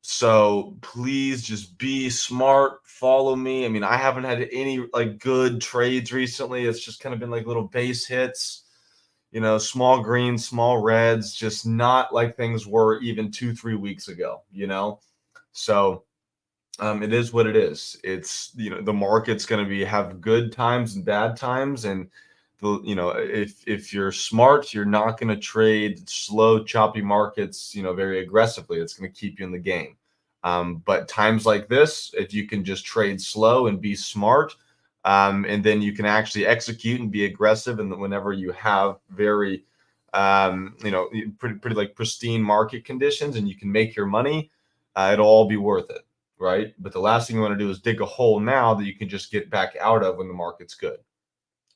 So please just be smart, follow me. I mean, I haven't had any like good trades recently. It's just kind of been like little base hits, small greens, small reds, just not like things were even 2, 3 weeks ago. So it is what it is. It's, the market's going to have good times and bad times. And if you're smart, you're not going to trade slow, choppy markets, very aggressively. It's going to keep you in the game. But times like this, if you can just trade slow and be smart, and then you can actually execute and be aggressive, and whenever you have very, pretty like pristine market conditions, and you can make your money, it'll all be worth it, right? But the last thing you want to do is dig a hole now that you can just get back out of when the market's good.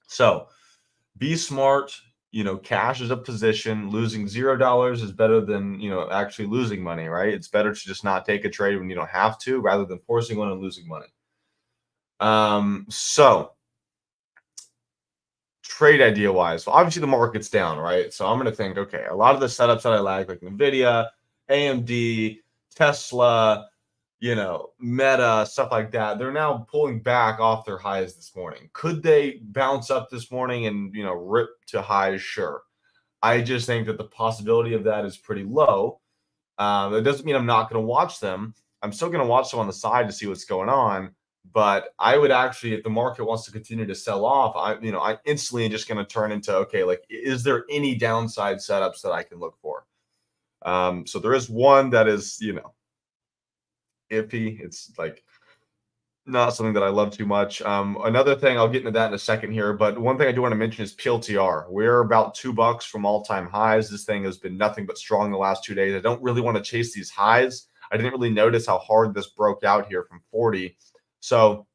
So be smart. Cash is a position. Losing $0 is better than, actually losing money, right? It's better to just not take a trade when you don't have to, rather than forcing one and losing money. So trade idea wise, well, obviously the market's down, right? So I'm going to think, okay, a lot of the setups that I like Nvidia, AMD, Tesla, Meta, stuff like that, they're now pulling back off their highs this morning. Could they bounce up this morning and, rip to highs? Sure. I just think that the possibility of that is pretty low. It doesn't mean I'm not going to watch them. I'm still going to watch them on the side to see what's going on. But I would actually, if the market wants to continue to sell off, I instantly just going to turn into, okay, like, is there any downside setups that I can look for? So there is one that is, iffy. It's like not something that I love too much. Another thing, I'll get into that in a second here, but one thing I do want to mention is PLTR. We're about $2 from all-time highs. This thing has been nothing but strong the last 2 days. I don't really want to chase these highs. I didn't really notice how hard this broke out here from 40. So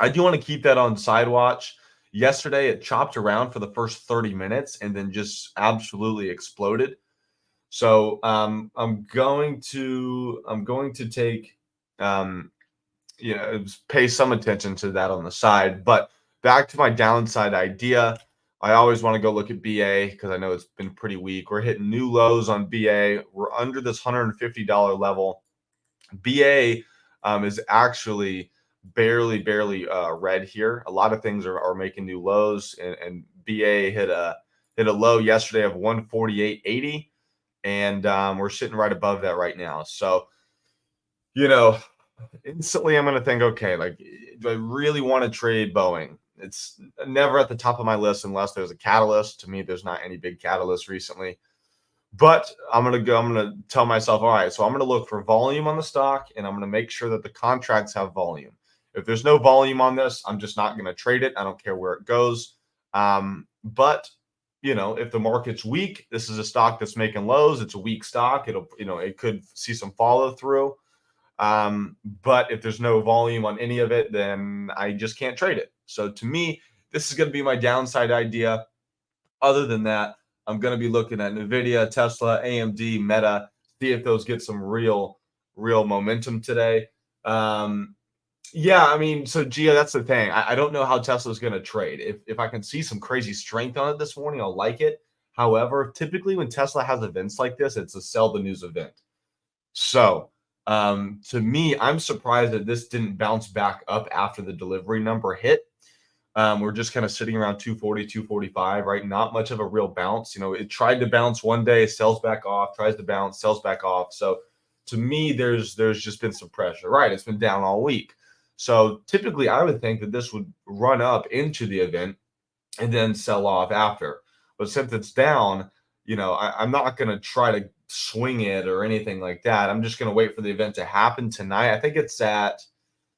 I do want to keep that on side watch. Yesterday, it chopped around for the first 30 minutes and then just absolutely exploded. So I'm going to take pay some attention to that on the side. But back to my downside idea, I always want to go look at BA because I know it's been pretty weak. We're hitting new lows on BA. We're under this $150 level. BA is actually barely red here. A lot of things are making new lows, and BA hit a low yesterday of 148.80, and we're sitting right above that right now. So instantly I'm going to think, okay, like, do I really want to trade Boeing? It's never at the top of my list unless there's a catalyst. To me, there's not any big catalyst recently. But I'm going to tell myself, all right, so I'm going to look for volume on the stock, and I'm going to make sure that the contracts have volume. If there's no volume on this, I'm just not going to trade it. I don't care where it goes. But if the market's weak, this is a stock that's making lows. It's a weak stock. It could see some follow through. But if there's no volume on any of it, then I just can't trade it. So to me, this is going to be my downside idea. Other than that, I'm going to be looking at Nvidia, Tesla, AMD, Meta, see if those get some real momentum today. Yeah, I mean, so Gia, that's the thing. I don't know how Tesla's going to trade. If I can see some crazy strength on it this morning, I'll like it. However, typically when Tesla has events like this, it's a sell the news event. So to me, I'm surprised that this didn't bounce back up after the delivery number hit. We're just kind of sitting around 240, 245, right? Not much of a real bounce. It tried to bounce one day, sells back off, tries to bounce, sells back off. So to me, there's just been some pressure, right? It's been down all week. So typically I would think that this would run up into the event and then sell off after. But since it's down, I'm not going to try to swing it or anything like that. I'm just going to wait for the event to happen tonight. I think it's at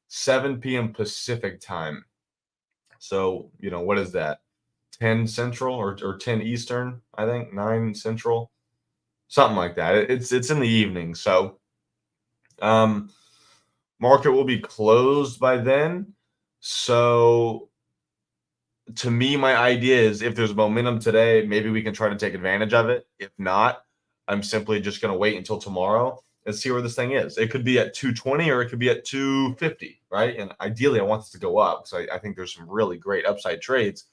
7 p.m. Pacific time. So, what is that? 10 Central or 10 Eastern, I think, 9 Central, something like that. It's in the evening. So, market will be closed by then. So, to me, my idea is if there's momentum today, maybe we can try to take advantage of it. If not, I'm simply just going to wait until tomorrow and see where this thing is. It could be at 220 or it could be at 250, right? And ideally, I want this to go up because I think there's some really great upside trades.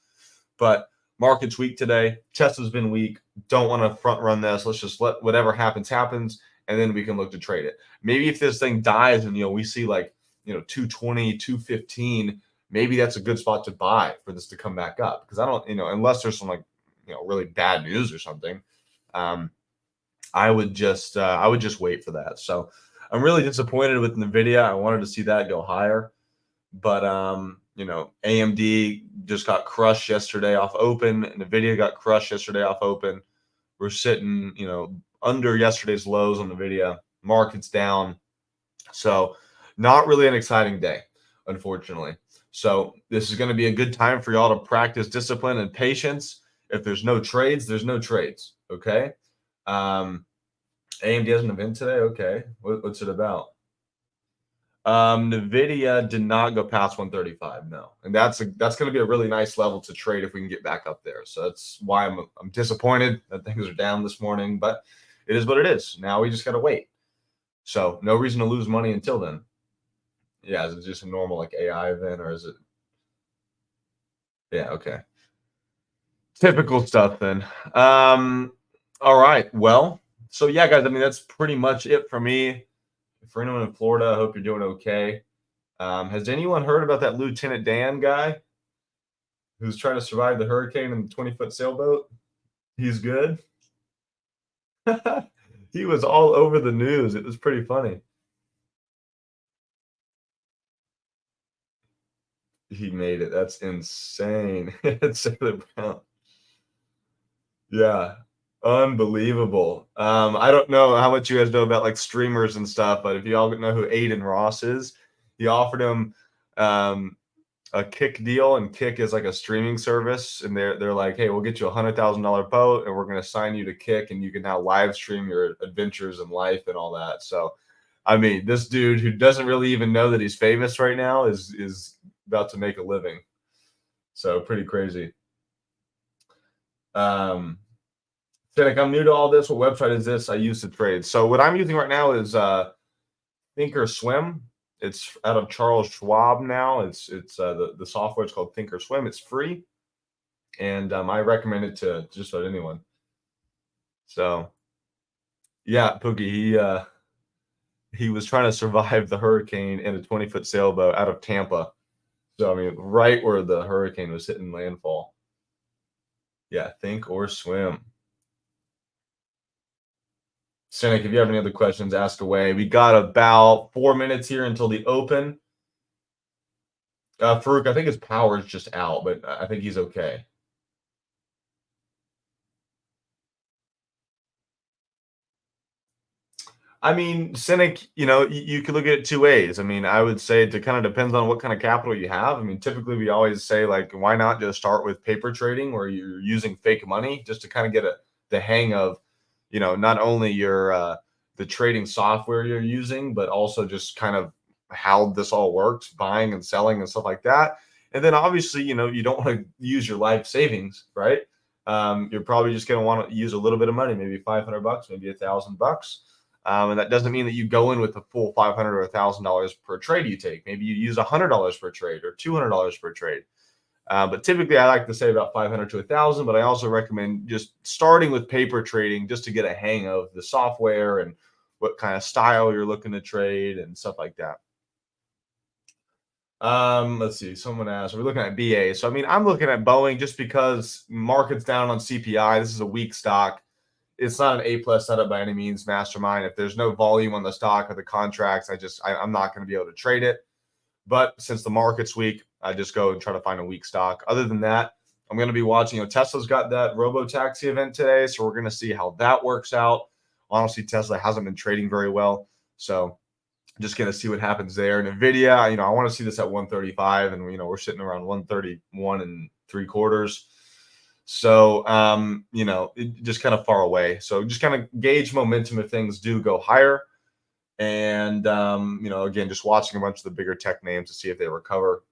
But market's weak today. Tesla's been weak. Don't want to front run this. Let's just let whatever happens. and then we can look to trade it. Maybe if this thing dies and we see like 220, 215, maybe that's a good spot to buy for this to come back up, because I don't, unless there's some like really bad news or something. I would just wait for that. So I'm really disappointed with Nvidia. I wanted to see that go higher, but AMD just got crushed yesterday off open. Nvidia got crushed yesterday off open. We're sitting, under yesterday's lows on Nvidia. Market's down. So not really an exciting day, unfortunately. So this is going to be a good time for y'all to practice discipline and patience. If there's no trades, there's no trades. Okay. AMD has an event today. Okay. What's it about? Nvidia did not go past 135. No. And that's going to be a really nice level to trade if we can get back up there. So that's why I'm disappointed that things are down this morning, but it is what it is. Now we just got to wait. So no reason to lose money until then. Yeah. Is it just a normal like AI event, or is it? Yeah. Okay. Typical stuff then. All right. Well, so yeah, guys, I mean, that's pretty much it for me. For anyone in Florida, I hope you're doing okay. Has anyone heard about that Lieutenant Dan guy who's trying to survive the hurricane in the 20-foot sailboat? He's good. He was all over the news. It was pretty funny. He made it. That's insane. Yeah. Unbelievable. I don't know how much you guys know about like streamers and stuff, but if you all know who Aiden Ross is, he offered him a Kick deal, and Kick is like a streaming service, and they're like, hey, we'll get you $100,000 boat, and we're gonna sign you to Kick, and you can now live stream your adventures in life and all that. So, I mean, this dude who doesn't really even know that he's famous right now is about to make a living. So pretty crazy. Cynic, I'm new to all this. What website is this I use to trade? So what I'm using right now is Thinkorswim. It's out of Charles Schwab now. It's the software is called Thinkorswim. It's free, and I recommend it to just about anyone. So yeah, Pookie, he was trying to survive the hurricane in a 20-foot sailboat out of Tampa. So I mean, right where the hurricane was hitting landfall. Yeah, Thinkorswim. Cynic, if you have any other questions, ask away. We got about 4 minutes here until the open. Farouk, I think his power is just out, but I think he's okay. I mean, Cynic, you could look at it two ways. I mean, I would say it kind of depends on what kind of capital you have. I mean, typically we always say, like, why not just start with paper trading where you're using fake money just to kind of get the hang of, not only your the trading software you're using, but also just kind of how this all works, buying and selling and stuff like that. And then obviously, you don't want to use your life savings, right? You're probably just going to want to use a little bit of money, maybe $500, maybe $1,000. And that doesn't mean that you go in with the full $500 or $1,000 per trade you take. Maybe you use $100 per trade or $200 per trade. But typically, I like to say about 500 to 1,000. But I also recommend just starting with paper trading just to get a hang of the software and what kind of style you're looking to trade and stuff like that. Let's see. Someone asked, are we looking at BA? So I mean, I'm looking at Boeing just because market's down on CPI. This is a weak stock. It's not an A+ setup by any means, mastermind. If there's no volume on the stock or the contracts, I'm not going to be able to trade it. But since the market's weak, I just go and try to find a weak stock. Other than that, I'm going to be watching. Tesla's got that robo-taxi event today, so we're going to see how that works out. Honestly, Tesla hasn't been trading very well, so just going to see what happens there. Nvidia, I want to see this at 135, and we're sitting around 131 3/4. So, just kind of far away. So just kind of gauge momentum if things do go higher. And, again, just watching a bunch of the bigger tech names to see if they recover.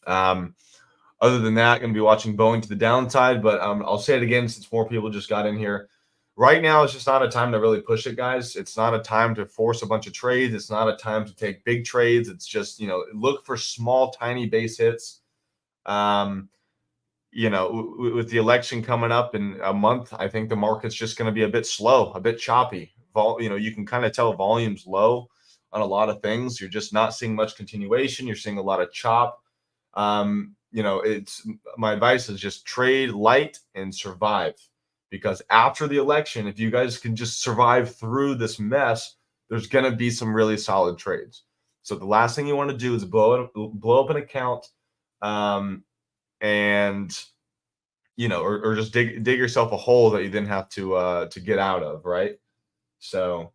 Other than that, going to be watching Boeing to the downside. But I'll say it again since more people just got in here. Right now, it's just not a time to really push it, guys. It's not a time to force a bunch of trades. It's not a time to take big trades. It's just, look for small, tiny base hits. With the election coming up in a month, I think the market's just going to be a bit slow, a bit choppy you can kind of tell volume's low on a lot of things. You're just not seeing much continuation. You're seeing a lot of chop. It's my advice is just trade light and survive, because after the election, if you guys can just survive through this mess, there's going to be some really solid trades. So the last thing you want to do is blow up an account, and or just dig yourself a hole that you then have to get out of, right? So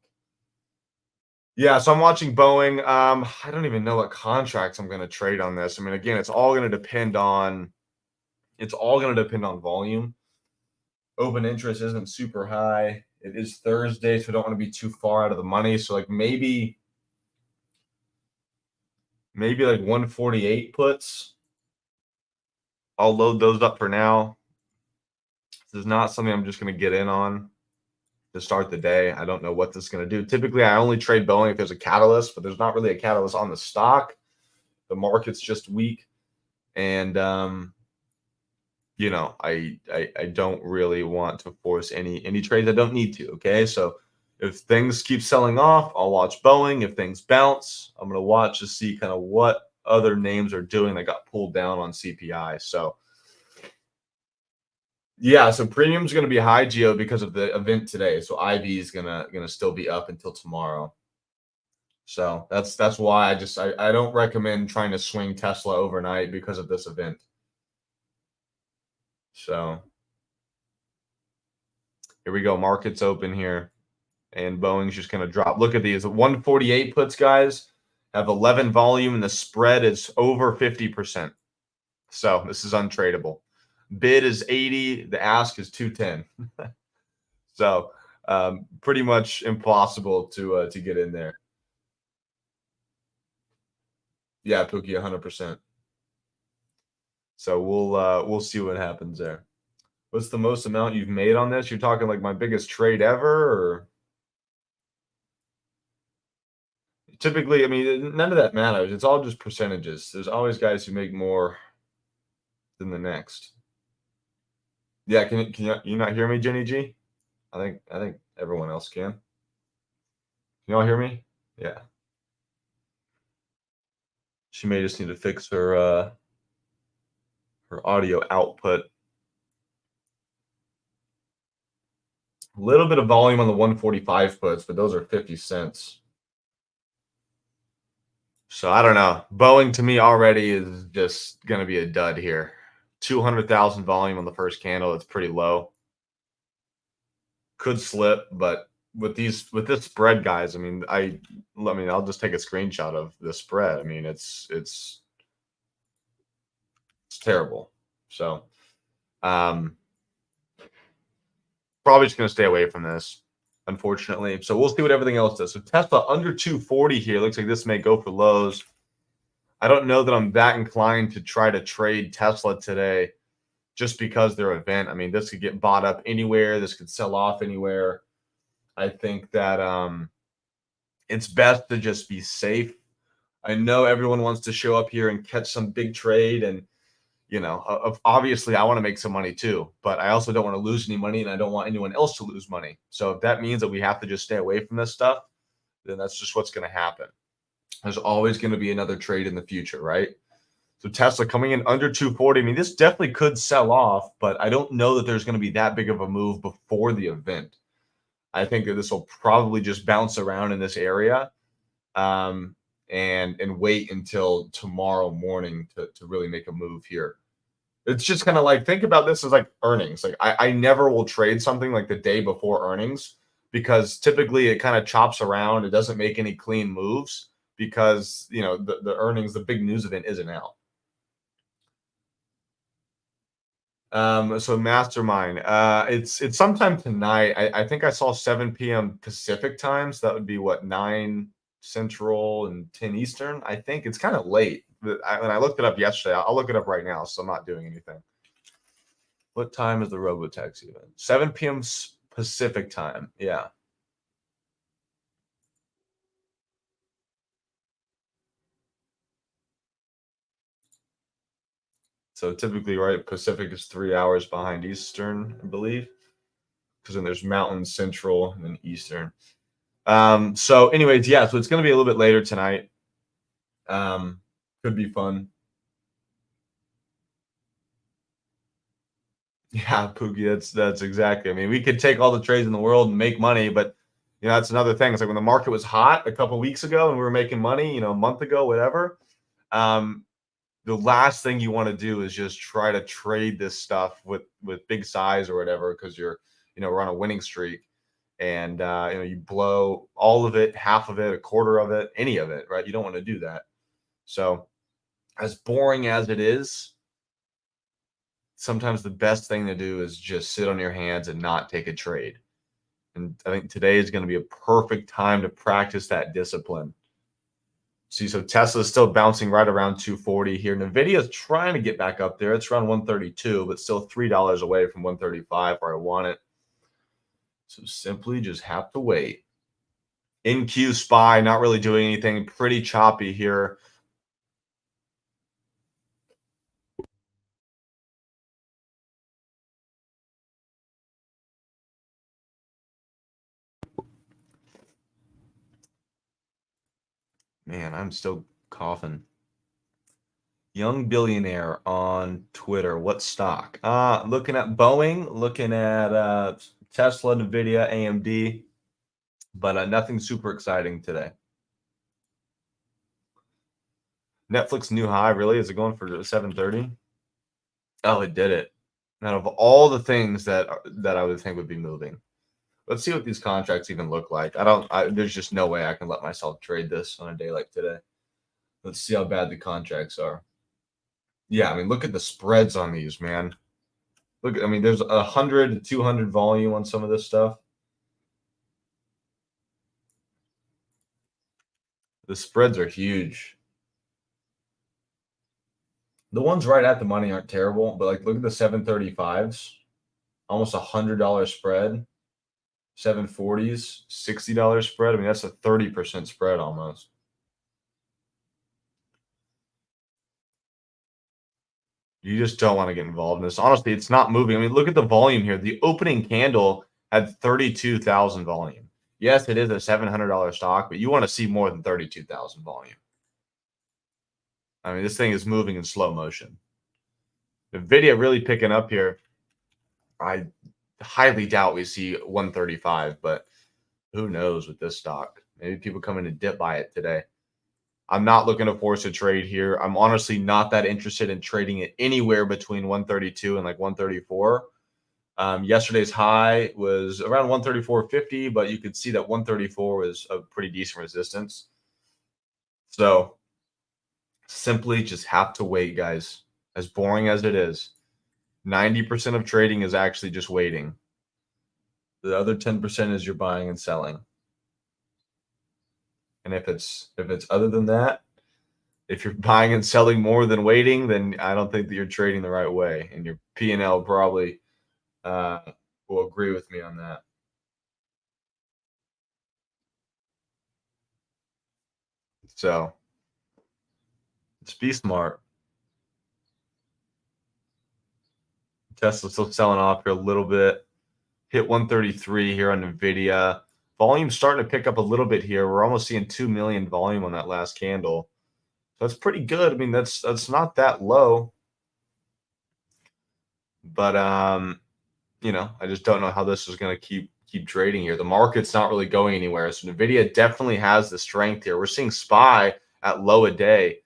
yeah, so I'm watching Boeing. I don't even know what contracts I'm going to trade on this. I mean, again, it's all going to depend on volume. Open interest isn't super high. It is Thursday, so I don't want to be too far out of the money. So like maybe like 148 puts. I'll load those up for now. This is not something I'm just going to get in on to start the day. I don't know what this is going to do. Typically, I only trade Boeing if there's a catalyst, but there's not really a catalyst on the stock. The market's just weak, and I don't really want to force any trades I don't need to. Okay, so if things keep selling off, I'll watch Boeing. If things bounce, I'm gonna watch to see kind of what other names are doing that got pulled down on CPI. So yeah, so premium's gonna be high, Geo, because of the event today. So IV is gonna still be up until tomorrow. So that's why I don't recommend trying to swing Tesla overnight because of this event. So here we go. Market's open here, and Boeing's just going to drop. Look at these 148 puts, guys, have 11 volume, and the spread is over 50%. So this is untradeable. Bid is 80, the ask is 210. So pretty much impossible to get in there. Yeah, Pookie, 100%. So we'll see what happens there. What's the most amount you've made on this? You're talking like my biggest trade ever, or typically, I mean, none of that matters. It's all just percentages. There's always guys who make more than the next. Yeah, can you not hear me, Jenny G? I think everyone else can. Can you all hear me? Yeah. She may just need to fix her audio output. A little bit of volume on the 145 puts, but those are 50 cents. So I don't know. Boeing to me already is just going to be a dud here. 200,000 volume on the first candle. It's pretty low. Could slip, but with this spread, guys, I mean, I'll just take a screenshot of the spread. I mean, it's terrible. So probably just going to stay away from this, unfortunately. So we'll see what everything else does. So Tesla under 240 here. Looks like this may go for lows. I don't know that I'm that inclined to try to trade Tesla today just because their event. I mean, this could get bought up anywhere. This could sell off anywhere. I think that it's best to just be safe. I know everyone wants to show up here and catch some big trade, and obviously I want to make some money too, but I also don't want to lose any money, and I don't want anyone else to lose money. So if that means that we have to just stay away from this stuff, then that's just what's going to happen. There's always going to be another trade in the future, right? So Tesla coming in under 240. I mean, this definitely could sell off, but I don't know that there's going to be that big of a move before the event. I think that this will probably just bounce around in this area, and wait until tomorrow morning to really make a move here. It's just kind of like, think about this as like earnings. Like I never will trade something like the day before earnings, because typically it kind of chops around. It doesn't make any clean moves because the earnings, the big news event isn't out. So Mastermind, it's sometime tonight. I think I saw 7 p.m. Pacific time, so that would be what, 9 Central and 10 Eastern. I think it's kind of late. When I looked it up yesterday, I'll look it up right now, so I'm not doing anything. What time is the Robotaxi event? 7 p.m. Pacific time. Yeah. So typically, right, Pacific is 3 hours behind Eastern, I believe, because then there's Mountain, Central, and then Eastern. So anyways, yeah, so it's going to be a little bit later tonight. Could be fun. Yeah, Pookie, that's exactly. I mean, we could take all the trades in the world and make money, but that's another thing. It's like when the market was hot a couple weeks ago and we were making money, a month ago, whatever. Um, the last thing you want to do is just try to trade this stuff with big size or whatever because we're on a winning streak, and you blow all of it, half of it, a quarter of it, any of it, right? You don't want to do that. So, as boring as it is, sometimes the best thing to do is just sit on your hands and not take a trade. And I think today is going to be a perfect time to practice that discipline. See, so Tesla is still bouncing right around 240 here. Nvidia is trying to get back up there. It's around 132, but still $3 away from 135 where I want it. So simply just have to wait. NQ SPY not really doing anything. Pretty choppy here. Man, I'm still coughing. Young billionaire on Twitter. What stock? Looking at Boeing, looking at Tesla, Nvidia, AMD, but nothing super exciting today. Netflix new high, really? Is it going for 730? Oh, it did it. Out of all the things that I would think would be moving. Let's see what these contracts even look like. There's just no way I can let myself trade this on a day like today. Let's see how bad the contracts are. Yeah, I mean, look at the spreads on these, man. Look, I mean, there's 100 to 200 volume on some of this stuff. The spreads are huge. The ones right at the money aren't terrible, but like look at the 735s, almost $100 spread. 740s, $60 spread. I mean, that's a 30% spread almost. You just don't want to get involved in this. Honestly, it's not moving. I mean, look at the volume here. The opening candle had 32,000 volume. Yes, it is a $700 stock, but you want to see more than 32,000 volume. I mean, this thing is moving in slow motion. Nvidia really picking up here. I highly doubt we see 135, but who knows with this stock? Maybe people come in and dip by it today. I'm not looking to force a trade here. I'm honestly not that interested in trading it anywhere between 132 and like 134. Yesterday's high was around 134.50, but you could see that 134 was a pretty decent resistance. So simply just have to wait, guys. As boring as it is, 90% of trading is actually just waiting. The other 10% is you're buying and selling. And if it's other than that, if you're buying and selling more than waiting, then I don't think that you're trading the right way. And your P&L probably will agree with me on that. So just be smart. Tesla's still selling off here a little bit. Hit 133 here on Nvidia. Volume starting to pick up a little bit here. We're almost seeing 2 million volume on that last candle. So that's pretty good. I mean, that's not that low. But I just don't know how this is going to keep trading here. The market's not really going anywhere. So Nvidia definitely has the strength here. We're seeing SPY at low a day.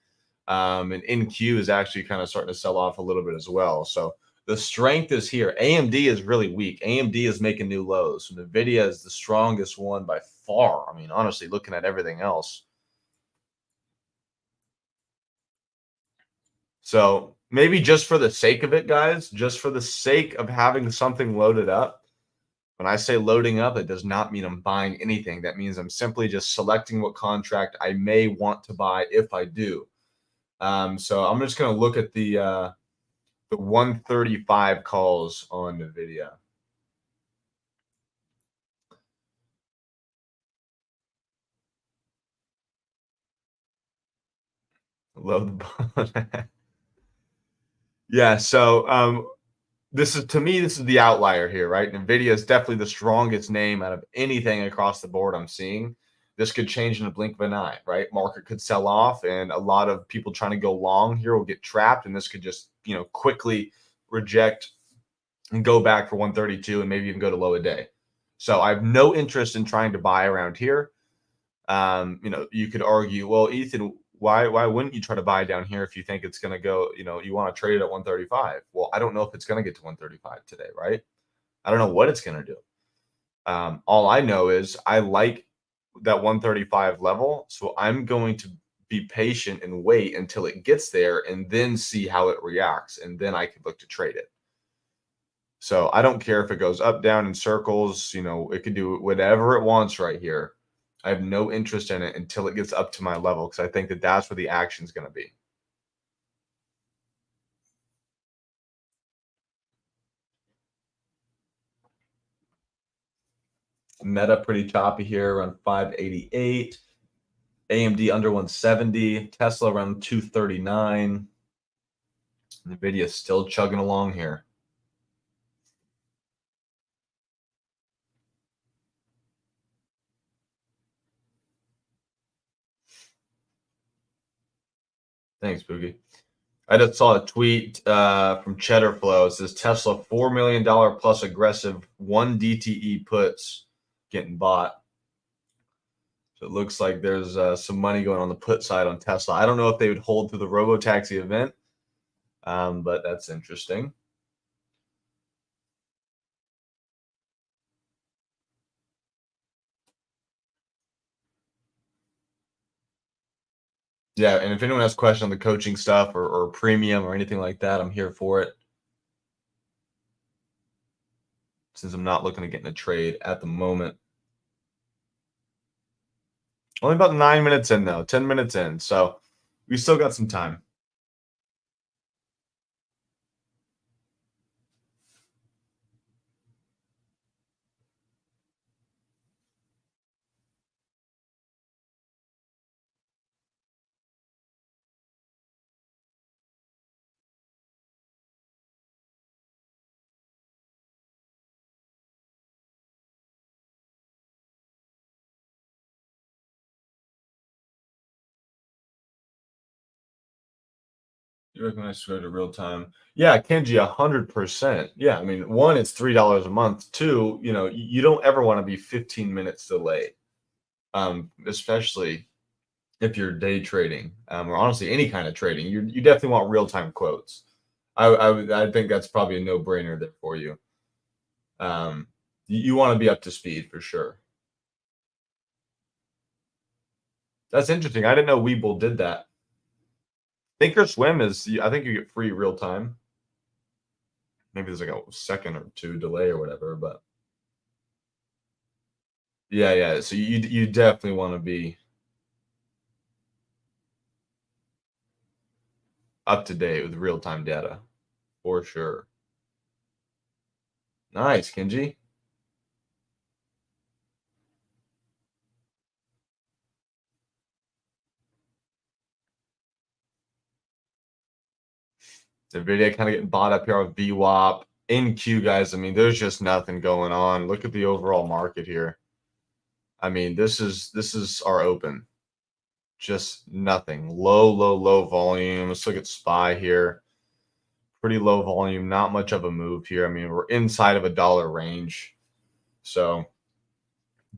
And NQ is actually kind of starting to sell off a little bit as well. So the strength is here. AMD is really weak. AMD is making new lows. So Nvidia is the strongest one by far. I mean, honestly, looking at everything else. So maybe just for the sake of it, guys, just for the sake of having something loaded up. When I say loading up, it does not mean I'm buying anything. That means I'm simply just selecting what contract I may want to buy if I do. So I'm just going to look at the 135 calls on NVIDIA. Load the Yeah, so this is the outlier here, right? NVIDIA is definitely the strongest name out of anything across the board I'm seeing. This could change in a blink of an eye, right? Market could sell off, and a lot of people trying to go long here will get trapped, and this could just, quickly reject and go back for 132 and maybe even go to low a day. So I have no interest in trying to buy around here. You could argue, well, Ethan, why wouldn't you try to buy down here if you think it's going to go, you want to trade it at 135? Well, I don't know if it's going to get to 135 today, right? I don't know what it's going to do. All I know is I like that 135 level, so I'm going to be patient and wait until it gets there and then see how it reacts, and then I could look to trade it. So I don't care if it goes up, down in circles, it could do whatever it wants right here. I have no interest in it until it gets up to my level, because I think that that's where the action is going to be. Meta pretty choppy here, around 588. AMD under 170. Tesla around 239. NVIDIA still chugging along here. Thanks, Boogie. I just saw a tweet from Cheddar Flow. It says Tesla $4 million plus aggressive 1 DTE puts getting bought. So it looks like there's some money going on the put side on Tesla. I don't know if they would hold through the robo-taxi event, but that's interesting. Yeah, and if anyone has questions on the coaching stuff or premium or anything like that, I'm here for it. Since I'm not looking to get in a trade at the moment. Only about 9 minutes in, though, 10 minutes in. So we still got some time. You recognize to go to real time. Yeah, Kenji, 100%. Yeah, I mean, one, it's $3 a month. Two, you don't ever want to be 15 minutes delayed, especially if you're day trading, or honestly any kind of trading. You definitely want real time quotes. I think that's probably a no brainer there for you. You want to be up to speed for sure. That's interesting. I didn't know Webull did that. Thinkorswim is, I think you get free real time. Maybe there's like a second or two delay or whatever, but yeah. So you definitely want to be up to date with real time data for sure. Nice, Kenji. NVIDIA kind of getting bought up here with VWAP. NQ, guys, I mean, there's just nothing going on. Look at the overall market here. I mean, this is our open. Just nothing. Low volume. Let's look at SPY here. Pretty low volume, not much of a move here. I mean, we're inside of $1 range. So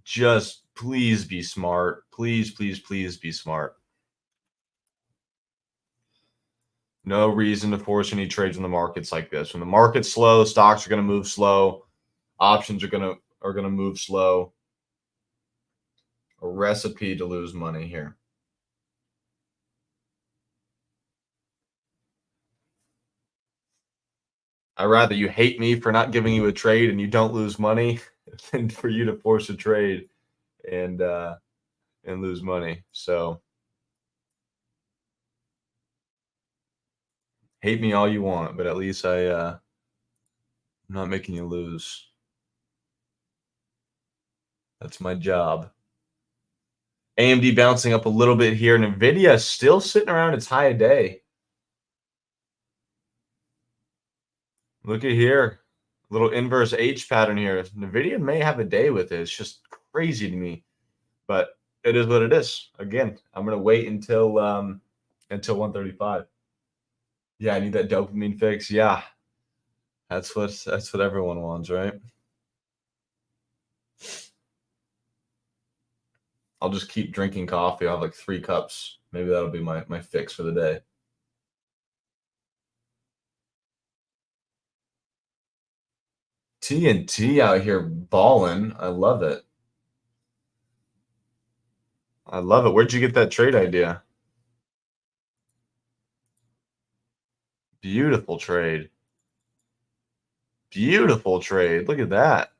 just please be smart. Please be smart. No reason to force any trades in the markets like this. When the market's slow, stocks are going to move slow. Options are going to move slow. A recipe to lose money here. I'd rather you hate me for not giving you a trade and you don't lose money than for you to force a trade and lose money. So hate me all you want, but at least I'm not making you lose. That's my job. AMD bouncing up a little bit here, and NVIDIA still sitting around its high a day. Look at here. Little inverse H pattern here. NVIDIA may have a day with it. It's just crazy to me. But It is what it is. Again, I'm gonna wait until 135. Yeah, I need that dopamine fix. Yeah, that's what everyone wants, right? I'll just keep drinking coffee. I'll have like 3 cups. Maybe that'll be my fix for the day. TNT out here balling. I love it. I love it. Where'd you get that trade idea? Beautiful trade. Beautiful trade. Look at that.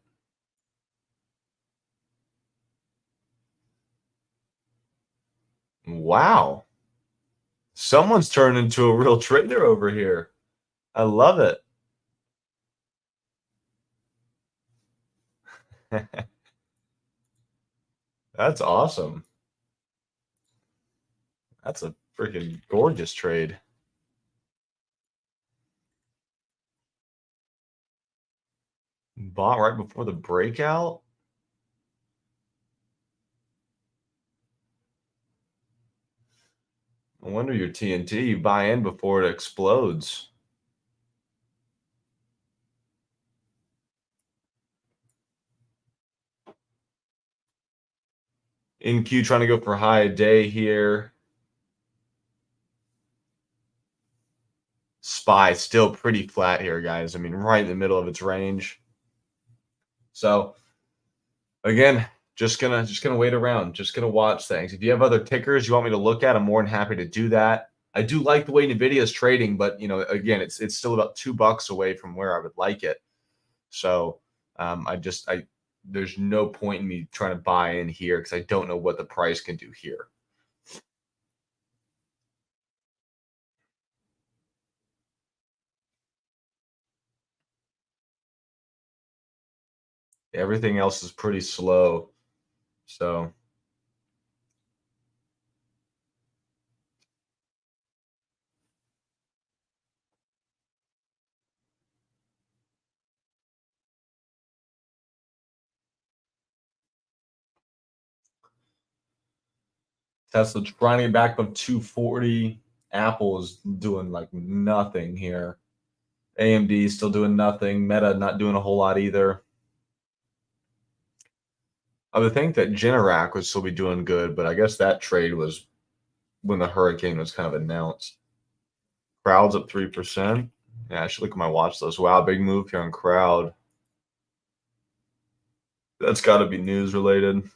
Wow. Someone's turned into a real trader over here. I love it. That's awesome. That's a freaking gorgeous trade. Bought right before the breakout. No wonder your TNT. You buy in before it explodes. NQ trying to go for high day here. SPY still pretty flat here, guys. I mean, right in the middle of its range. So again, just gonna wait around. Just gonna watch things. If you have other tickers you want me to look at, I'm more than happy to do that. I do like the way Nvidia is trading, but again, it's still about $2 away from where I would like it. So I there's no point in me trying to buy in here because I don't know what the price can do here. Everything else is pretty slow. So Tesla trying to get back up 240. Apple is doing like nothing here. AMD still doing nothing. Meta not doing a whole lot either. I would think that Generac would still be doing good, but I guess that trade was when the hurricane was kind of announced. Crowd's up 3%. Yeah, I should look at my watch list. Wow, big move here on Crowd. That's got to be news related.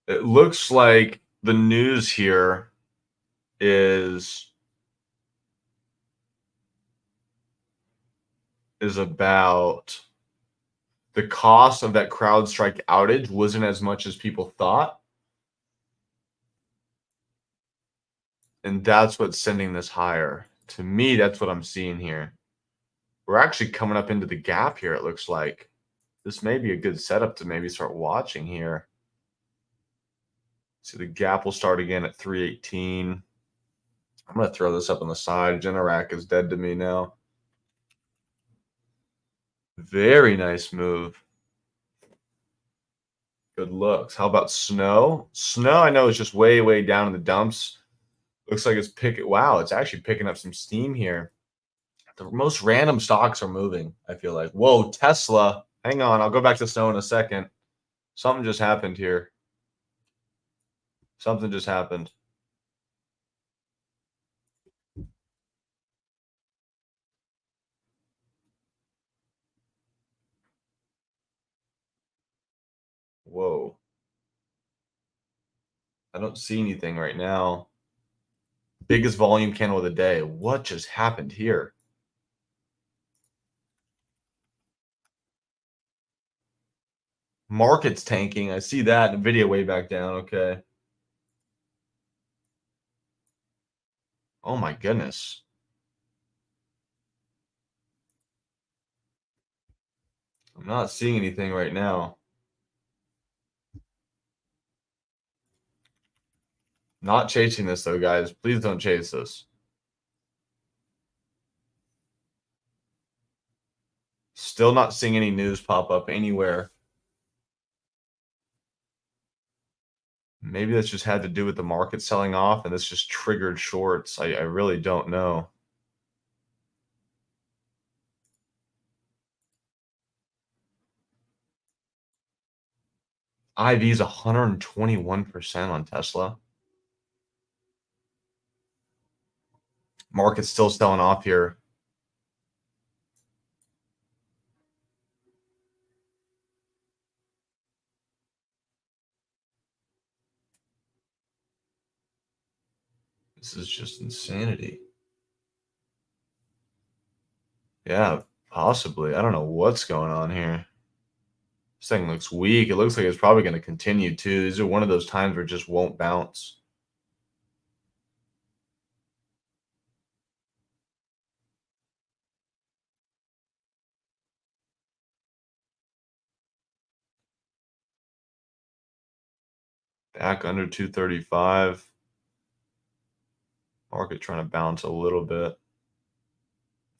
It looks like the news here is about the cost of that CrowdStrike outage wasn't as much as people thought. And that's what's sending this higher. To me, that's what I'm seeing here. We're actually coming up into the gap here, it looks like. This may be a good setup to maybe start watching here. So the gap will start again at 318. I'm going to throw this up on the side. Generac is dead to me now. Very nice move. Good looks. How about Snow? Snow, I know, is just way, way down in the dumps. Looks like it's picking. Wow, it's actually picking up some steam here. The most random stocks are moving, I feel like. Whoa, Tesla. Hang on. I'll go back to Snow in a second. Something just happened here. Something just happened. Whoa. I don't see anything right now. Biggest volume candle of the day. What just happened here? Market's tanking. I see that. Nvidia way back down. Okay. Oh my goodness. I'm not seeing anything right now. Not chasing this though, guys. Please don't chase this. Still not seeing any news pop up anywhere. Maybe this just had to do with the market selling off and this just triggered shorts. I really don't know. IV is 121% on Tesla. Market's still selling off here. This is just insanity. Yeah, possibly. I don't know what's going on here. This thing looks weak. It looks like it's probably going to continue too. These are one of those times where it just won't bounce. Back under 235. Market trying to bounce a little bit.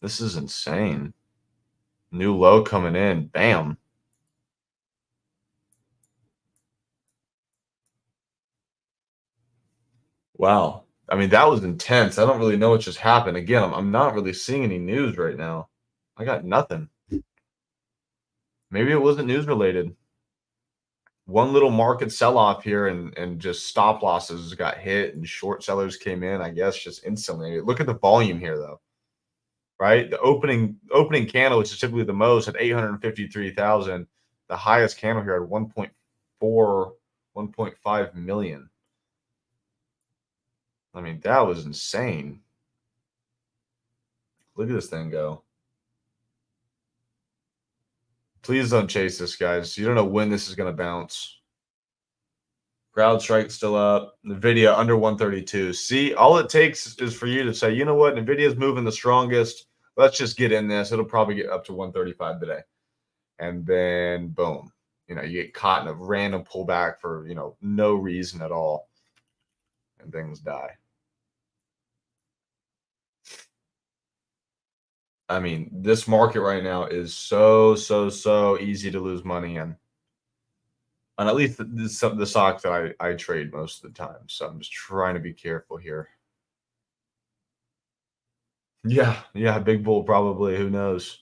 This is insane. New low coming in. Bam. Wow. I mean, that was intense. I don't really know what just happened. Again, I'm not really seeing any news right now. I got nothing. Maybe it wasn't news related. One little market sell off here and just stop losses got hit and short sellers came in, I guess, just instantly. Look at the volume here though. Right? The opening candle, which is typically the most, at 853,000. The highest candle here at 1.4, 1.5 million. I mean, that was insane. Look at this thing go. Please don't chase this, guys. You don't know when this is going to bounce. CrowdStrike still up. NVIDIA under 132. See, all it takes is for you to say, you know what, NVIDIA's moving the strongest. Let's just get in this. It'll probably get up to 135 today. And then, boom. You know, you get caught in a random pullback for, no reason at all. And things die. I mean, this market right now is so easy to lose money in. And at least the stocks that I trade most of the time. So I'm just trying to be careful here. Yeah, big bull probably. Who knows?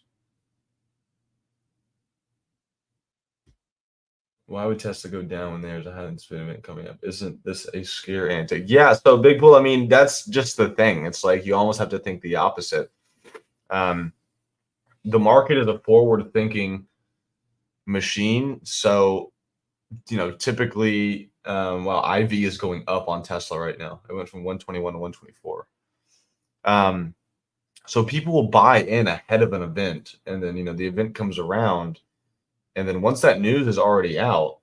Why would Tesla go down when there's a Hudson spin event coming up? Isn't this a scare antic? Yeah, so big bull. I mean, that's just the thing. It's like you almost have to think the opposite. The market is a forward-thinking machine, so typically, IV is going up on Tesla right now. It went from 121 to 124. So people will buy in ahead of an event, and then the event comes around, and then once that news is already out,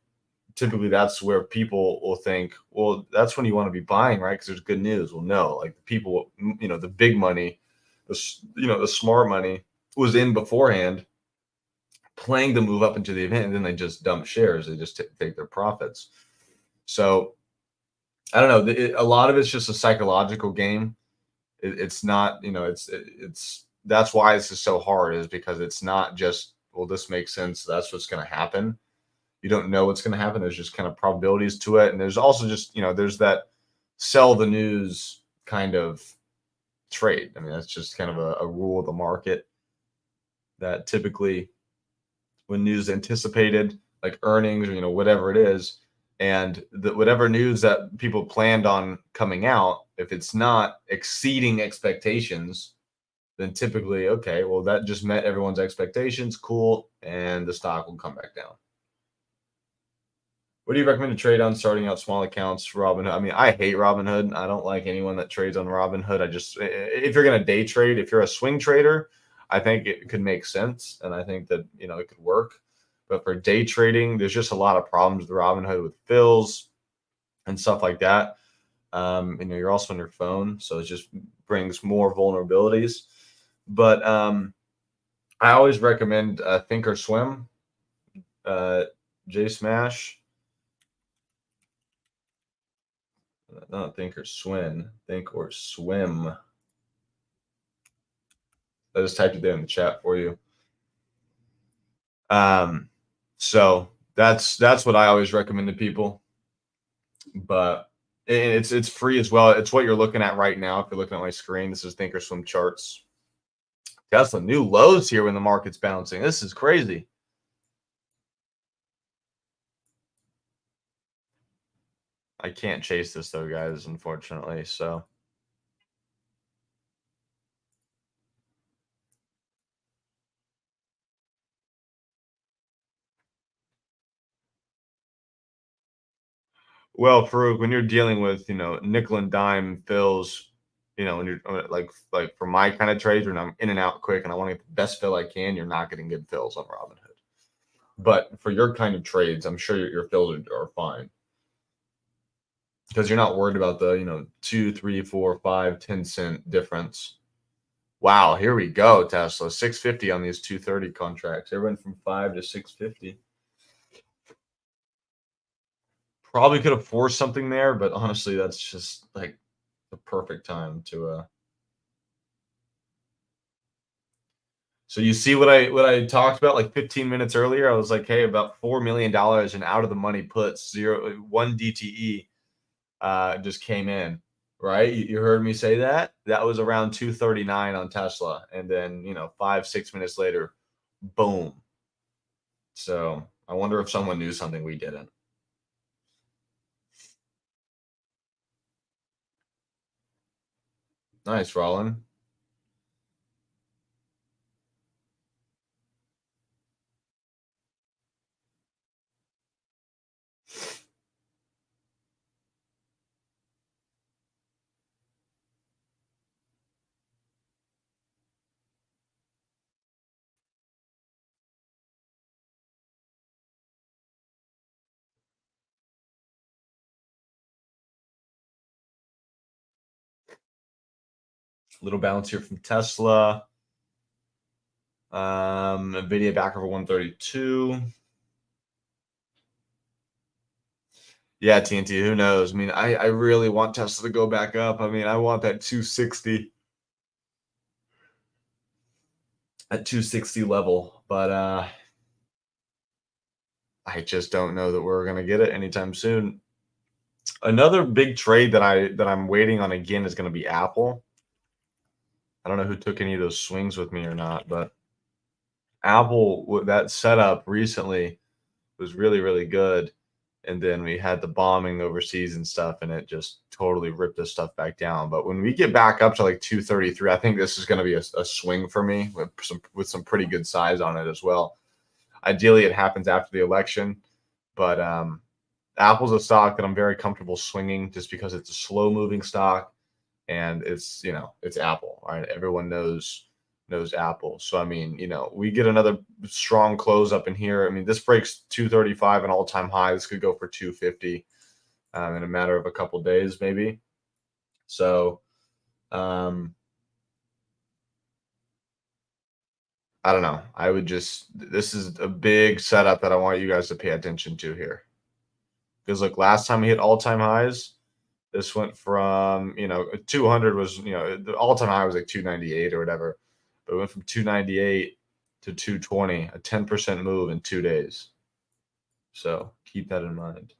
typically that's where people will think, well, that's when you want to be buying, right? Because there's good news. Well, no, like people, the big money, the smart money was in beforehand, playing the move up into the event, and then they just dump shares. They just take their profits. So I don't know. A lot of it's just a psychological game. It's not, it's that's why this is so hard, is because it's not just, well, this makes sense. That's what's going to happen. You don't know what's going to happen. There's just kind of probabilities to it. And there's also just, there's that sell the news kind of trade. I mean, that's just kind of a rule of the market that typically when news anticipated, like earnings or, whatever it is, and whatever news that people planned on coming out, if it's not exceeding expectations, then typically, okay, well, that just met everyone's expectations. Cool. And the stock will come back down. What do you recommend to trade on starting out small accounts for Robinhood? I mean, I hate Robinhood. I don't like anyone that trades on Robinhood. If you're going to day trade, if you're a swing trader, I think it could make sense. And I think that, it could work. But for day trading, there's just a lot of problems with Robinhood with fills and stuff like that. You're also on your phone, so it just brings more vulnerabilities. But I always recommend Think or Swim, J Smash. Not think or swim. Think or swim. I just typed it there in the chat for you. Um, so that's what I always recommend to people. But it's free as well. It's what you're looking at right now. If you're looking at my screen, this is Thinkorswim charts. Tesla new lows here when the market's bouncing. This is crazy. I can't chase this though, guys, unfortunately. So well, Farouk, when you're dealing with, nickel and dime fills, when you're like for my kind of trades when I'm in and out quick and I want to get the best fill I can, you're not getting good fills on Robinhood. But for your kind of trades, I'm sure your fills are fine. Because you're not worried about the, 2, 3, 4, 5, 10 cent difference. Wow, here we go, Tesla. 650 on these 230 contracts. It went from 5 to 650. Probably could have forced something there, but honestly, that's just like the perfect time to So you see what I talked about like 15 minutes earlier? I was like, hey, about $4 million in out of the money puts, 1 DTE just came in, right? You heard me say that? That was around 239 on Tesla. And then, 5, 6 minutes later, boom. So I wonder if someone knew something we didn't. Nice, Rollin. Little bounce here from Tesla. Nvidia back over 132. Yeah, TNT, who knows? I mean, I really want Tesla to go back up. I mean, I want that 260 at 260 level, but I just don't know that we're gonna get it anytime soon. Another big trade that I'm waiting on again is gonna be Apple. I don't know who took any of those swings with me or not, but Apple, that setup recently was really, really good. And then we had the bombing overseas and stuff, and it just totally ripped this stuff back down. But when we get back up to like 233, I think this is going to be a swing for me with some pretty good size on it as well. Ideally, it happens after the election, but Apple's a stock that I'm very comfortable swinging just because it's a slow moving stock and it's Apple, right? Everyone knows Apple. So I mean, we get another strong close up in here. I mean, this breaks 235 an all-time high. This could go for 250 in a matter of a couple days, maybe. So I don't know. This is a big setup that I want you guys to pay attention to here. Because look, last time we hit all-time highs, this went from 200 was the all-time high was like 298 or whatever, but it went from 298 to 220, a 10% move in 2 days. So keep that in mind.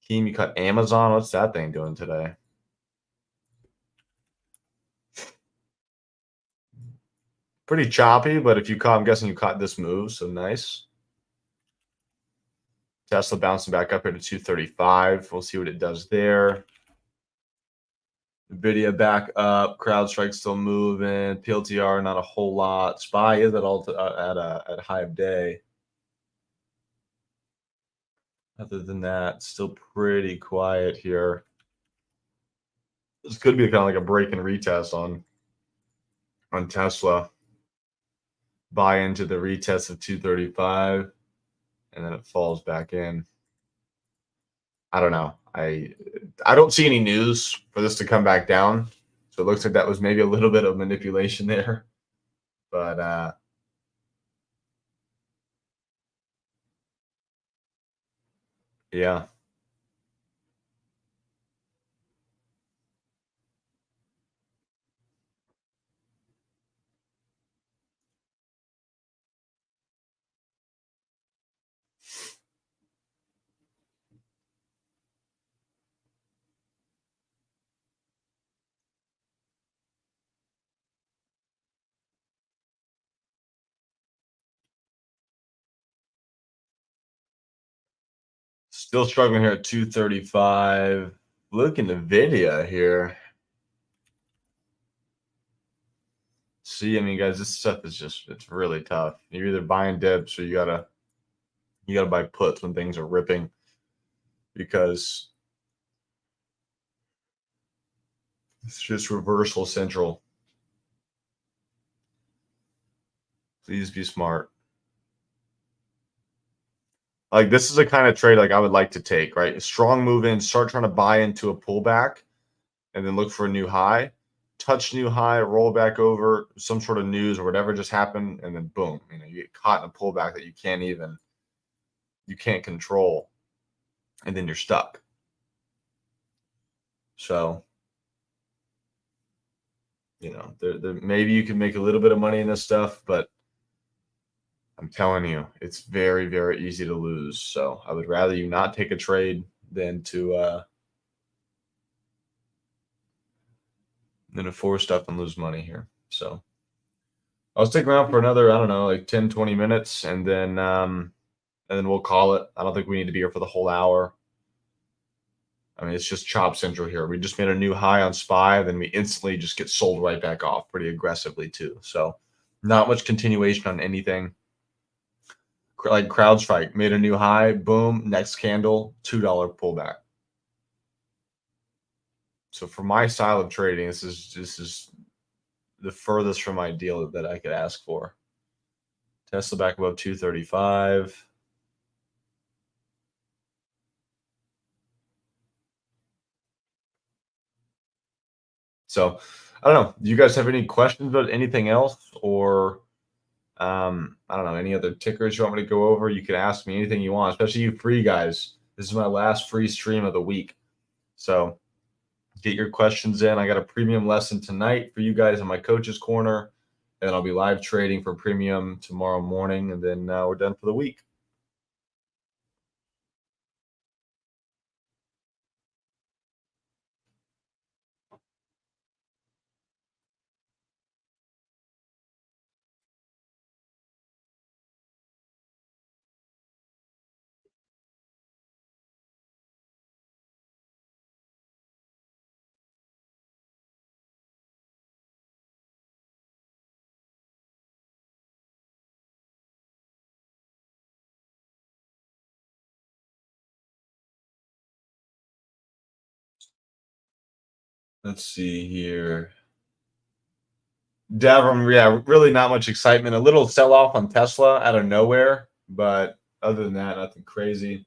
Keem, you cut Amazon. What's that thing doing today? Pretty choppy, but if you caught, I'm guessing you caught this move, so nice. Tesla bouncing back up here to 235. We'll see what it does there. Nvidia back up. CrowdStrike still moving. PLTR not a whole lot. SPY is at at high of day. Other than that, still pretty quiet here. This could be kind of like a break and retest on Tesla. Buy into the retest of 235, and then it falls back in. I don't know. I don't see any news for this to come back down. So it looks like that was maybe a little bit of manipulation there. But yeah. Still struggling here at 235. Look at NVIDIA here. See, I mean, guys, this stuff is it's really tough. You're either buying dips or you gotta buy puts when things are ripping, because it's just reversal central. Please be smart. Like, this is a kind of trade like I would like to take, right? A strong move in, start trying to buy into a pullback, and then look for a new high, touch new high, roll back over, some sort of news or whatever just happened, and then boom, you get caught in a pullback that you can't control, and then you're stuck. So, there maybe you can make a little bit of money in this stuff, but I'm telling you, it's very, very easy to lose. So I would rather you not take a trade than to force stuff and lose money here. So I'll stick around for another, I don't know, like 10, 20 minutes, and then we'll call it. I don't think we need to be here for the whole hour. I mean, it's just chop central here. We just made a new high on SPY, then we instantly just get sold right back off pretty aggressively too. So not much continuation on anything. Like CrowdStrike made a new high, boom, next candle, $2 pullback. So for my style of trading, this is the furthest from ideal that I could ask for. Tesla back above 235. So I don't know. Do you guys have any questions about anything else, or I don't know, any other tickers you want me to go over? You can ask me anything you want, especially you free guys. This is my last free stream of the week. So get your questions in. I got a premium lesson tonight for you guys in my coach's corner, and I'll be live trading for premium tomorrow morning, and then we're done for the week. Let's see here. Davram, yeah, really not much excitement. A little sell-off on Tesla out of nowhere, but other than that, nothing crazy.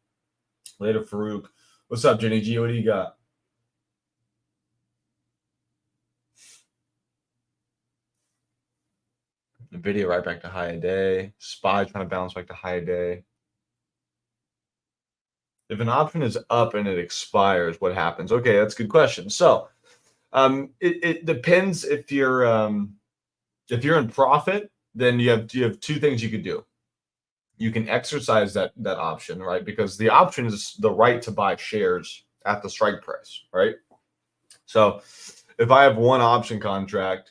Later, Farouk. What's up, Jenny G? What do you got? NVIDIA right back to high a day. SPY trying to bounce back to high a day. If an option is up and it expires, what happens? Okay, that's a good question. So, it depends. If you're in profit, then you have two things you could do. You can exercise that option, right? Because the option is the right to buy shares at the strike price, right? So, if I have one option contract,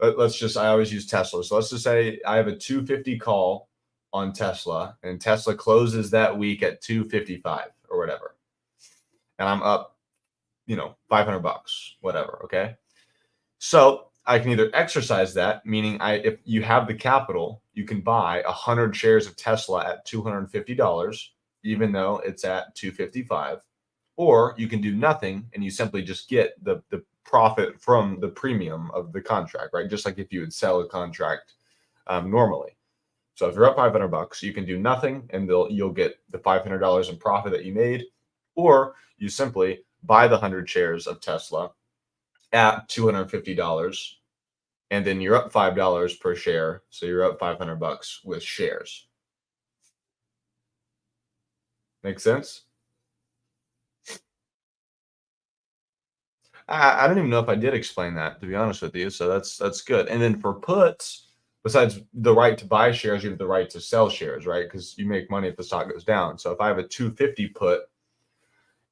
I always use Tesla. So let's just say I have a 250 call on Tesla, and Tesla closes that week at 255 or whatever, and I'm up, $500, whatever. Okay. So I can either exercise that, meaning if you have the capital, you can buy 100 shares of Tesla at $250, even though it's at 255, or you can do nothing and you simply just get the profit from the premium of the contract, right? Just like if you would sell a contract normally. So if you're up $500, you can do nothing and you'll get the $500 in profit that you made, or you simply buy the 100 shares of Tesla at $250, and then you're up $5 per share, so you're up $500 with shares. Make sense? I don't even know if I did explain that, to be honest with you. So that's good. And then for puts, besides the right to buy shares, you have the right to sell shares, right? Because you make money if the stock goes down. So if I have a 250 put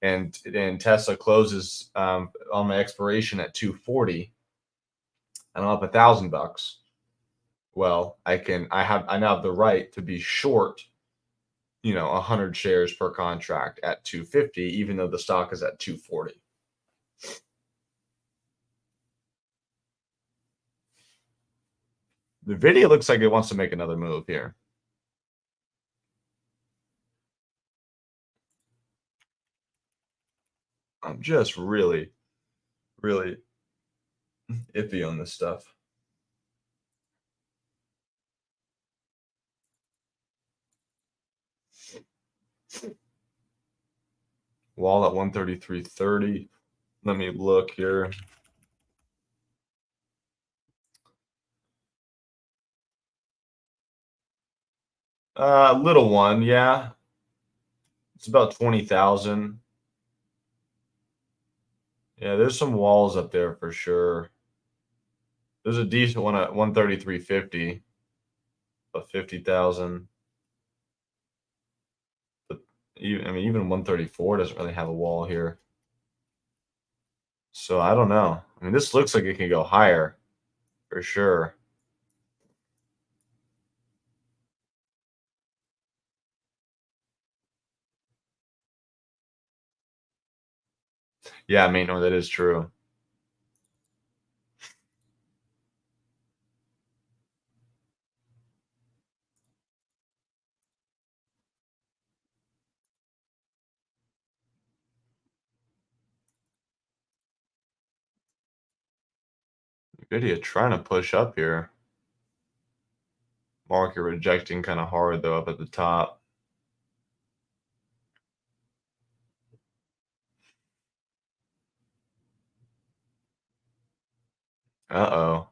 and Tesla closes on my expiration at 240, and I'm up $1,000, well, I now have the right to be short 100 shares per contract at 250, even though the stock is at 240. The video looks like it wants to make another move here. I'm just really, really iffy on this stuff. Wall at 133.30. Let me look here. Little one, yeah. It's about 20,000. Yeah, there's some walls up there for sure. There's a decent one at 133.50, about 50,000. But even 134 doesn't really have a wall here. So I don't know. I mean, this looks like it can go higher for sure. Yeah, I mean, no, that is true. Nvidia trying to push up here. Market rejecting kind of hard though up at the top. Uh-oh.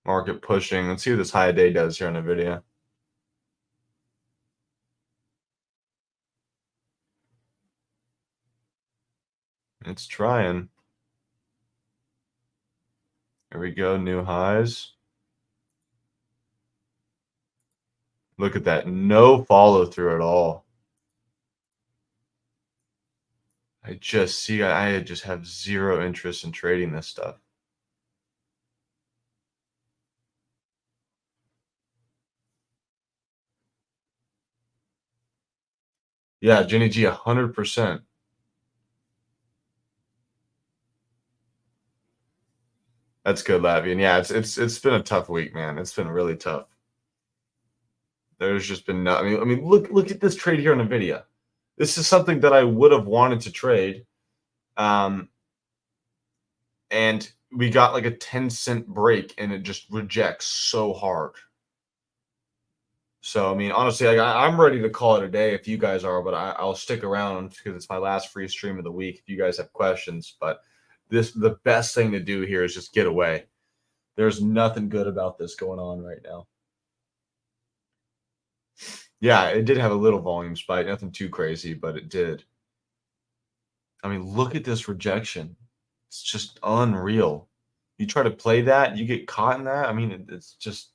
Market pushing. Let's see what this high day does here on Nvidia. It's trying. Here we go, new highs. Look at that. No follow through at all. I just have zero interest in trading this stuff. Yeah, Jenny G, 100%. That's good, Lavian. Yeah, it's been a tough week, man. It's been really tough. There's just been no. I mean, look at this trade here on Nvidia. This is something that I would have wanted to trade, and we got like a 10-cent break, and it just rejects so hard. So I mean, honestly, I'm ready to call it a day if you guys are, but I'll stick around because it's my last free stream of the week. If you guys have questions, but the best thing to do here is just get away. There's nothing good about this going on right now. Yeah, it did have a little volume spike, nothing too crazy, but it did. I mean, look at this rejection. It's just unreal. You try to play that, you get caught in that. I mean, it's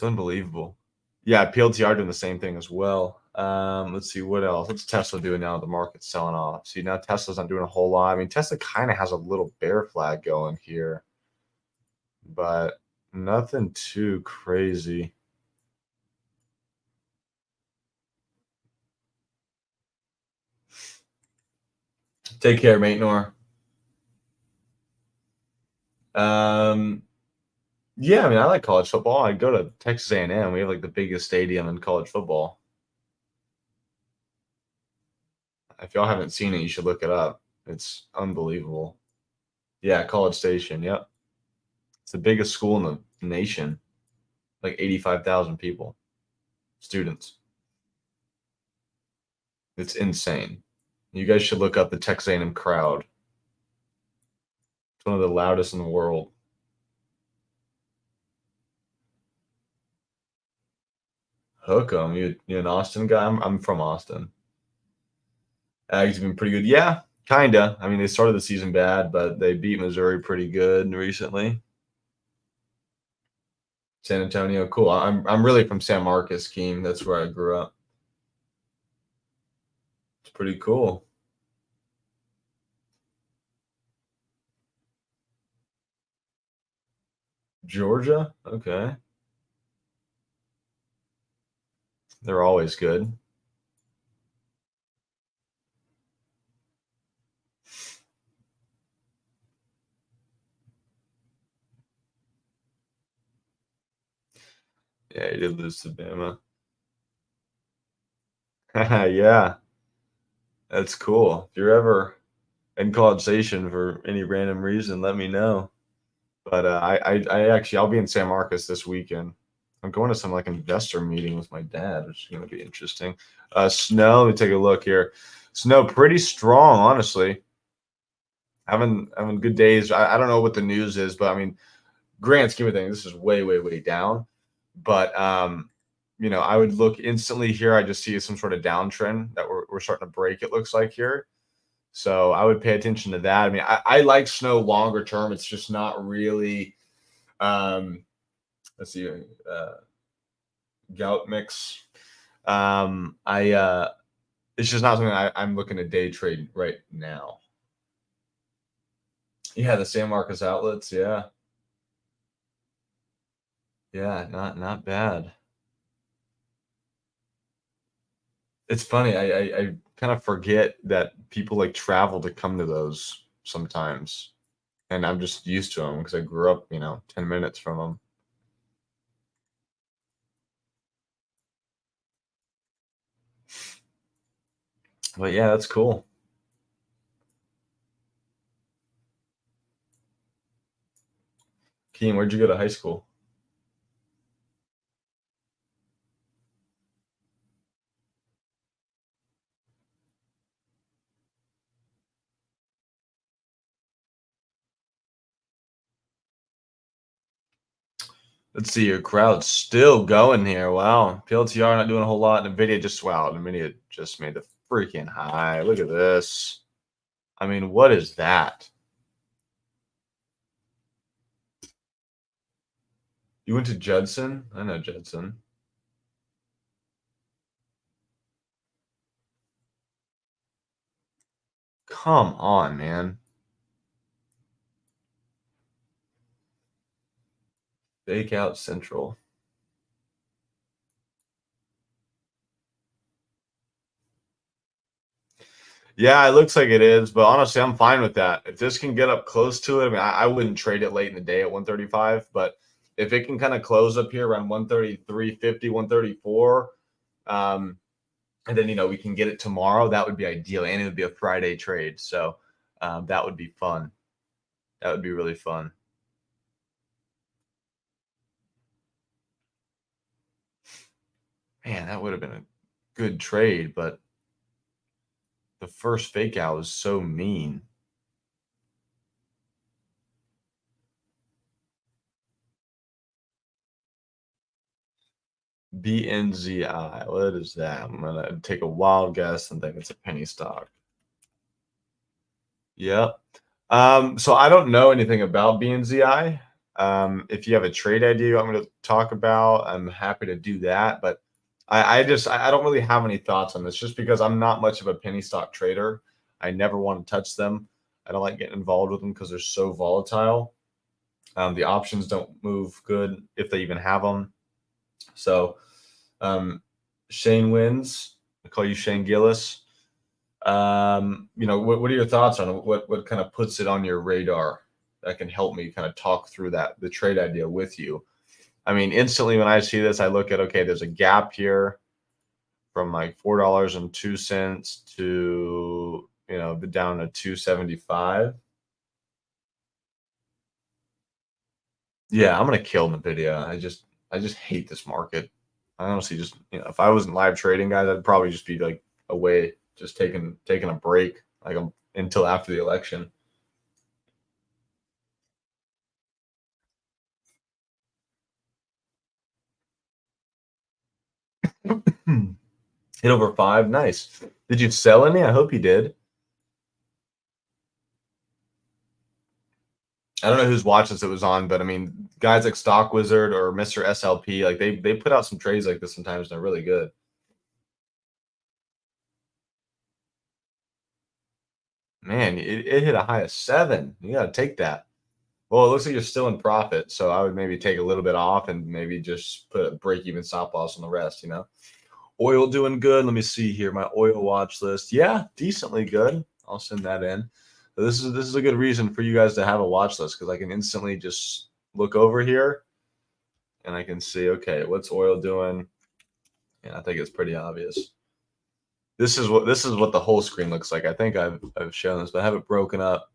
unbelievable. Yeah, PLTR doing the same thing as well. Let's see what else. What's Tesla doing now? The market's selling off. See, now Tesla's not doing a whole lot. I mean, Tesla kind of has a little bear flag going here, but nothing too crazy. Take care, mate Nor. Yeah, I mean, I like college football. I go to Texas A&M. We have like the biggest stadium in college football. If y'all haven't seen it, you should look it up. It's unbelievable. Yeah, College Station. Yep. It's the biggest school in the nation. Like 85,000 people, students. It's insane. You guys should look up the Texas A&M crowd. It's one of the loudest in the world. Hook 'em. You an Austin guy? I'm from Austin. Aggies have been pretty good. Yeah, kinda. I mean, they started the season bad, but they beat Missouri pretty good recently. San Antonio, cool. I'm really from San Marcos, Keene. That's where I grew up. It's pretty cool. Georgia? Okay. They're always good. Yeah, he did lose to Bama. Yeah, that's cool. If you're ever in College Station for any random reason, let me know. But I actually I'll be in San Marcos this weekend. I'm going to some like investor meeting with my dad, which is going to be interesting. Snow. Let me take a look here. Snow pretty strong, honestly. Having good days. I don't know what the news is, but I mean, grand scheme of things, this is way way down. But I would look instantly here. I just see some sort of downtrend that we're starting to break. It looks like here. So I would pay attention to that. I mean, I like snow longer term. It's just not really. Um, let's see, gout mix. I It's just not something I'm looking to day trade right now. Yeah, the San Marcos outlets. Yeah, yeah, not bad. It's funny. I kind of forget that people like travel to come to those sometimes, and I'm just used to them because I grew up, 10 minutes from them. But yeah, that's cool. Keen, where'd you go to high school? Let's see, your crowd's still going here. Wow. PLTR not doing a whole lot. NVIDIA just, wow, NVIDIA just made the freaking high. Look at this. I mean, what is that? You went to Judson? I know Judson. Come on, man. Fake out Central. Yeah, it looks like it is, but honestly, I'm fine with that. If this can get up close to it, I mean, I wouldn't trade it late in the day at 135, but if it can kind of close up here around 133.50, 134, and then we can get it tomorrow, that would be ideal, and it would be a Friday trade. So that would be fun. That would be really fun. Man, that would have been a good trade, but the first fake out was so mean. BNZI. What is that? I'm gonna take a wild guess and think it's a penny stock. Yep. So I don't know anything about BNZI. If you have a trade idea you want me to talk about, I'm happy to do that. But I don't really have any thoughts on this just because I'm not much of a penny stock trader. I never want to touch them. I don't like getting involved with them because they're so volatile. The options don't move good if they even have them. So um, Shane wins. I call you Shane Gillis. What are your thoughts on it? What kind of puts it on your radar that can help me kind of talk through the trade idea with you? I mean, instantly when I see this, I look at, okay, there's a gap here from like $4.02 to down to 275. Yeah, I'm gonna kill Nvidia. I just hate this market. I honestly just, if I wasn't live trading, guys, I'd probably just be like away, just taking a break, like until after the election. Hit over five. Nice. Did you sell any? I hope you did. I don't know whose watch list it was on, but I mean, guys like Stock Wizard or Mr. SLP, like they put out some trades like this sometimes. And they're really good. Man, it hit a high of 7. You got to take that. Well, it looks like you're still in profit, so I would maybe take a little bit off and maybe just put a break-even stop loss on the rest, you know? Oil doing good. Let me see here. My oil watch list. Yeah, decently good. I'll send that in. So this is a good reason for you guys to have a watch list because I can instantly just look over here and I can see, okay, what's oil doing? And I think it's pretty obvious. This is what the whole screen looks like. I think I've shown this, but I have it broken up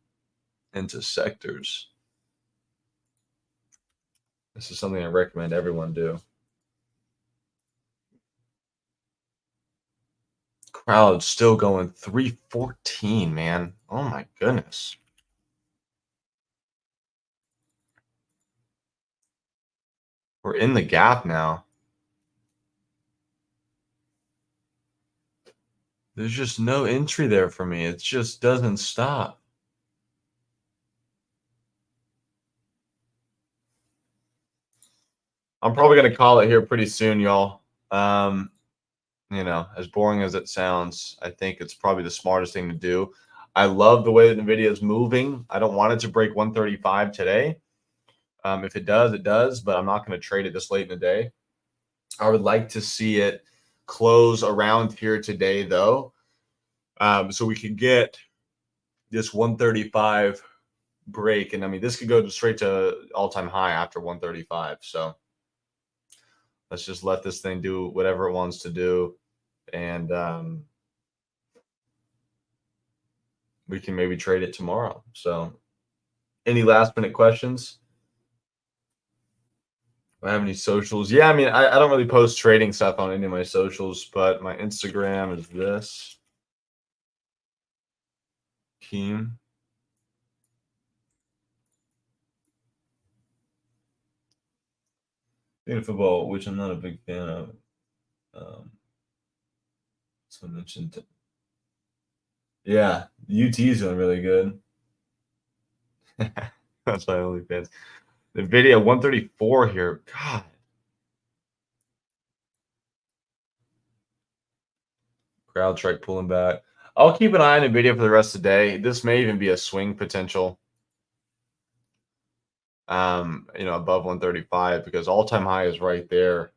into sectors. This is something I recommend everyone do. Crowd still going 314, man. Oh my goodness. We're in the gap now. There's just no entry there for me. It just doesn't stop. I'm probably gonna call it here pretty soon, y'all. As boring as it sounds, I think it's probably the smartest thing to do. I love the way that Nvidia is moving. I don't want it to break 135 today. If it does, it does, but I'm not going to trade it this late in the day. I would like to see it close around here today, though, so we could get this 135 break. And I mean, this could go straight to all-time high after 135. So let's just let this thing do whatever it wants to do. And we can maybe trade it tomorrow. So any last minute questions? Do I have any socials? Yeah, I mean, I don't really post trading stuff on any of my socials, but my Instagram is this. Keem. In football, which I'm not a big fan of. So I mentioned. Yeah, UT is doing really good. That's my only fans. The video 134 here. God. CrowdStrike pulling back. I'll keep an eye on the video for the rest of the day. This may even be a swing potential. Above 135 because all-time high is right there,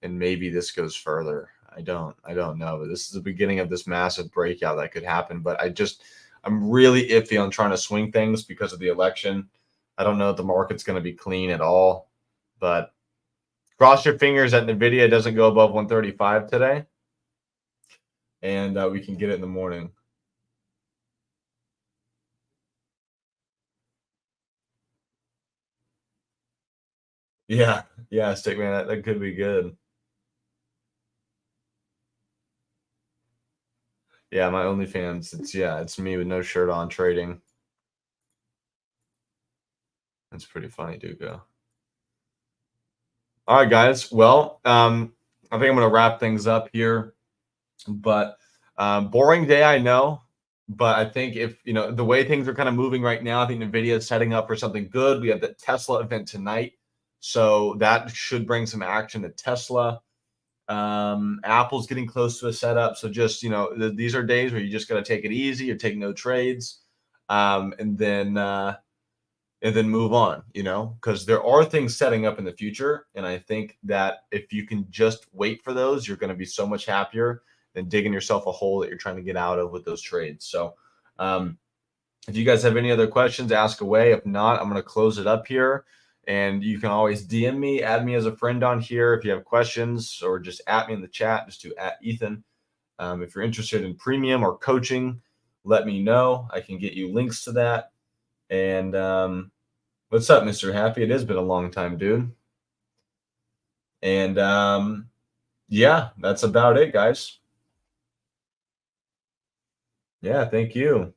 and maybe this goes further. I don't know, but this is the beginning of this massive breakout that could happen. But I'm really iffy on trying to swing things because of the election. I don't know if the market's going to be clean at all, but cross your fingers that Nvidia doesn't go above 135 today, and we can get it in the morning. Yeah, Stickman, that could be good. Yeah, my OnlyFans. It's me with no shirt on trading. That's pretty funny, Duco. All right, guys. Well, I think I'm going to wrap things up here. But boring day, I know. But I think if the way things are kind of moving right now, I think Nvidia is setting up for something good. We have the Tesla event tonight, so that should bring some action to Tesla. Apple's getting close to a setup, so just these are days where you just got to take it easy or take no trades, and then move on, because there are things setting up in the future. And I think that if you can just wait for those, you're going to be so much happier than digging yourself a hole that you're trying to get out of with those trades. So if you guys have any other questions, ask away. If not, I'm going to close it up here. And you can always DM me, add me as a friend on here if you have questions, or just at me in the chat, just do @Ethan. If you're interested in premium or coaching, let me know. I can get you links to that. And what's up, Mr. Happy? It has been a long time, dude. And yeah, that's about it, guys. Yeah, thank you.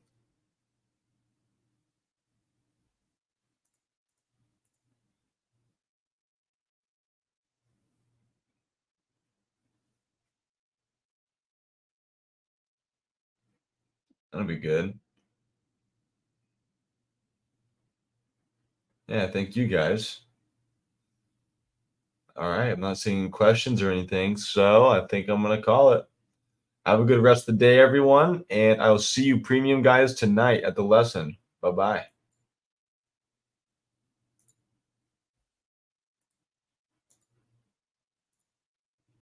That'll be good. Yeah, thank you guys. All right, I'm not seeing questions or anything, so I think I'm going to call it. Have a good rest of the day, everyone, and I will see you premium guys tonight at the lesson. Bye-bye.